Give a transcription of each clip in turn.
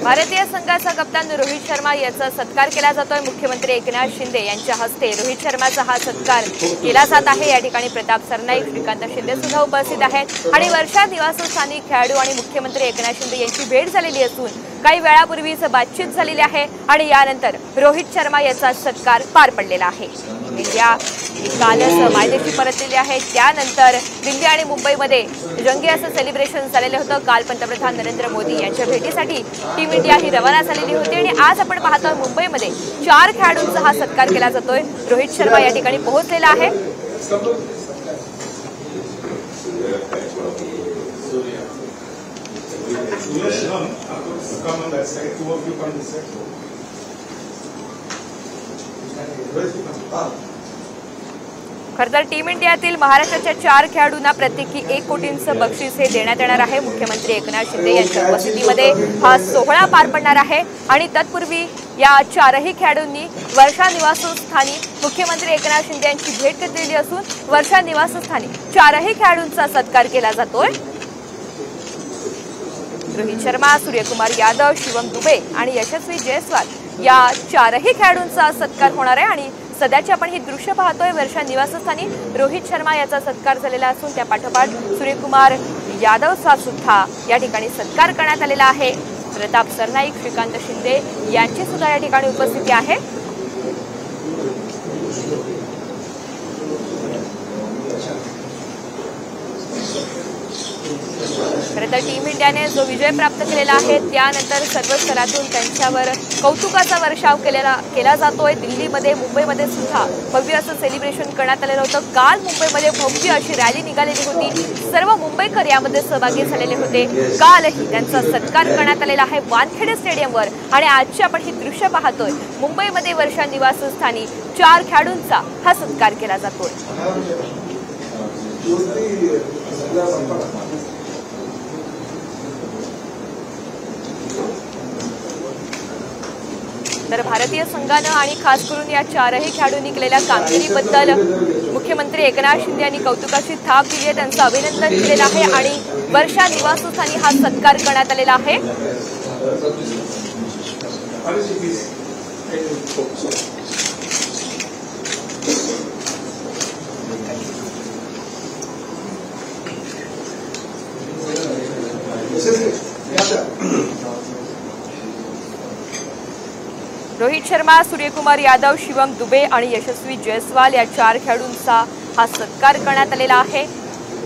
भारतीय संघाचा कप्तान रोहित शर्मा याचा सत्कार केला जातोय। मुख्यमंत्री एकनाथ शिंदे यांच्या हस्ते रोहित शर्माचा हा सत्कार केला जात आहे। या ठिकाणी प्रताप सरनाईक, श्रीकांत शिंदे सुद्धा उपस्थित आहेत आणि वर्षा निवासस्थानी खेळाडू आणि मुख्यमंत्री एकनाथ शिंदे यांची भेट झालेली असून काही वेळापूर्वीच बातचीत झालेली आहे आणि यानंतर रोहित शर्मा याचा सत्कार पार पडलेला आहे। इंडिया कालच मायदेशी परतलेली आहे। त्यानंतर दिल्ली आणि मुंबईमध्ये रंगी असं सेलिब्रेशन झालेलं होतं। काल पंतप्रधान नरेंद्र मोदी यांच्या भेटीसाठी टीम इंडिया ही रवाना झालेली होती आणि आज आपण पाहतो मुंबईमध्ये 4 खेळाडूंचा हा सत्कार केला जातोय। रोहित शर्मा या ठिकाणी पोहोचलेला आहे। खरं तर टीम इंडियातील महाराष्ट्राच्या 4 खेळाडूंना प्रत्येकी 1 कोटींचं बक्षीस हे देण्यात येणार आहे। मुख्यमंत्री एकनाथ शिंदे यांच्या उपस्थितीमध्ये हा सोहळा पार पडणार आहे आणि तत्पूर्वी या 4ही खेळाडूंनी वर्षा निवासस्थानी मुख्यमंत्री एकनाथ शिंदे यांची भेट घेतलेली असून वर्षा निवासस्थानी 4ही खेळाडूंचा सत्कार केला जातोय। रोहित शर्मा, सूर्यकुमार यादव, शिवम दुबे आणि यशस्वी जयस्वाल या 4ही खेळाडूंचा सत्कार होणार आहे आणि सध्याची आपण ही दृश्य पाहतोय। वर्षा निवासस्थानी रोहित शर्मा याचा सत्कार झालेला असून त्या पाठोपाठ सूर्यकुमार यादवचा सुद्धा या ठिकाणी सत्कार करण्यात आलेला आहे। प्रताप सरनाईक, श्रीकांत शिंदे यांची सुद्धा या ठिकाणी उपस्थिती आहे। खरं तर टीम इंडियाने जो विजय प्राप्त केलेला आहे त्यानंतर सर्व स्तरातून त्यांच्यावर कौतुकाचा वर्षाव केला जातोय। दिल्लीमध्ये, मुंबईमध्ये सुद्धा भव्य असं सेलिब्रेशन करण्यात आलेलं होतं। काल मुंबईमध्ये भव्य अशी रॅली निघालेली होती। सर्व मुंबईकर यामध्ये सहभागी झालेले होते। कालही त्यांचा सत्कार करण्यात आलेला आहे वानखेडे स्टेडियमवर आणि आजची आपण ही दृश्य पाहतोय। मुंबईमध्ये वर्षा निवासस्थानी 4 खेळाडूंचा हा सत्कार केला जातोय। तर भारतीय संघानं आणि खास करून या 4ही खेळाडूंनी केलेल्या कामगिरीबद्दल मुख्यमंत्री एकनाथ शिंदे यांनी कौतुकाची थाप दिली आहे। त्यांचं अभिनंदन केलेलं आहे आणि वर्षा निवासस्थानी हा सत्कार करण्यात आलेला आहे। रोहित शर्मा, सूर्यकुमार यादव, शिवम दुबे आणि यशस्वी जयस्वाल या 4 खेळाडूंचा हा सत्कार करण्यात आलेला आहे।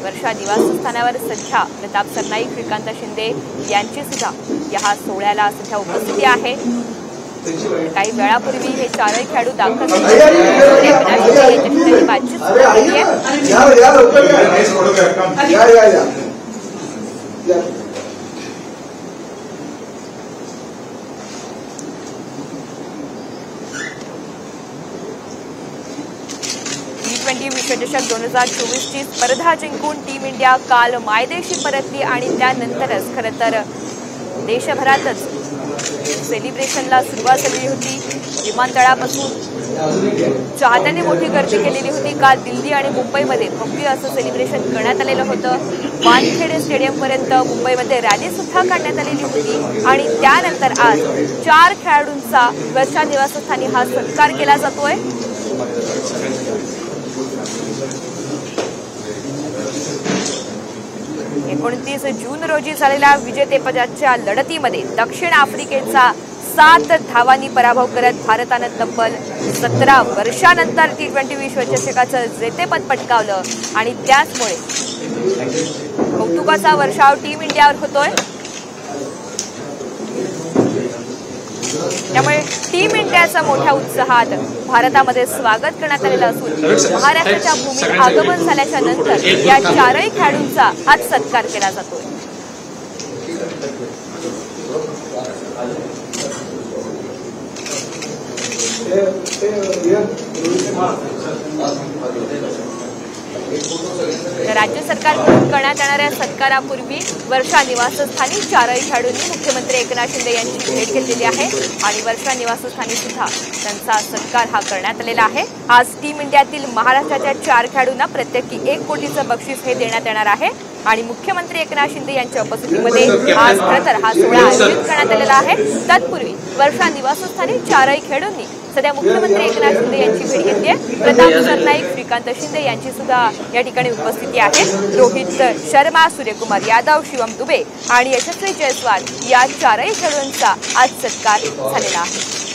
वर्षा निवासस्थानावर सध्या प्रताप सरनाईक, श्रीकांत शिंदे यांची सुद्धा या सोहळ्याला सध्या उपस्थिती आहे। काही वेळापूर्वी हे 4ही खेळाडू दाखल झाले बातचीत T20 विश्वचषक 2024ची स्पर्धा जिंकून टीम इंडिया काल मायदेशी परतली आणि त्यानंतरच खरं तर देशभरातच सेलिब्रेशनला सुरुवात झाली होती। विमानतळापासून चाहत्यांनी मोठी गर्दी केलेली होती। काल दिल्ली आणि मुंबईमध्ये भव्य असं सेलिब्रेशन करण्यात आलेलं होतं। वानखेडे स्टेडियमपर्यंत मुंबईमध्ये रॅली सुद्धा काढण्यात आलेली होती आणि त्यानंतर आज 4 खेळाडूंचा वर्षा निवासस्थानी हा सत्कार केला जातोय। 29 जून रोजी झालेल्या विजेतेपदाच्या लढतीमध्ये दक्षिण आफ्रिकेचा 7 धावांनी पराभव करत भारतानं तब्बल 17 वर्षांनंतर T20 विश्वचषकाचं जेतेपद पटकावलं आणि त्याचमुळे कौतुकाचा वर्षाव टीम इंडियावर होतोय। त्यामुळे टीम इंडियाचा मोठ्या उत्साहात भारतामध्ये स्वागत करण्यात आलेलं असून महाराष्ट्राच्या भूमीत आगमन झाल्याच्या नंतर या 4ही खेळाडूंचा आज सत्कार केला जातोय। राज्य सरकारकडून करण्यात येणाऱ्या सत्कारापूर्वी वर्षा निवासस्थानी 4ही खेळाडूंनी मुख्यमंत्री एकनाथ शिंदे यांची भेट घेतलेली आहे आणि वर्षा निवासस्थानी सुद्धा त्यांचा सत्कार हा करण्यात आलेला आहे। आज टीम इंडियातील महाराष्ट्राच्या 4 खेळाडूंना प्रत्येकी 1 कोटीचं बक्षीस हे देण्यात येणार आहे। आणि मुख्यमंत्री एकनाथ शिंदे यांच्या उपस्थितीमध्ये आज खरं तर हा सोहळा आयोजित करण्यात आलेला आहे। तत्पूर्वी वर्षा निवासस्थानी चारही खेळाडूंनी सध्या मुख्यमंत्री एकनाथ शिंदे यांची भेट घेतली आहे। प्रताप सरनाईक, श्रीकांत शिंदे यांची सुद्धा या ठिकाणी उपस्थिती आहे। रोहित शर्मा, सूर्यकुमार यादव, शिवम दुबे आणि यशस्वी जयस्वाल या चारही खेळाडूंचा आज सत्कार झालेला आहे।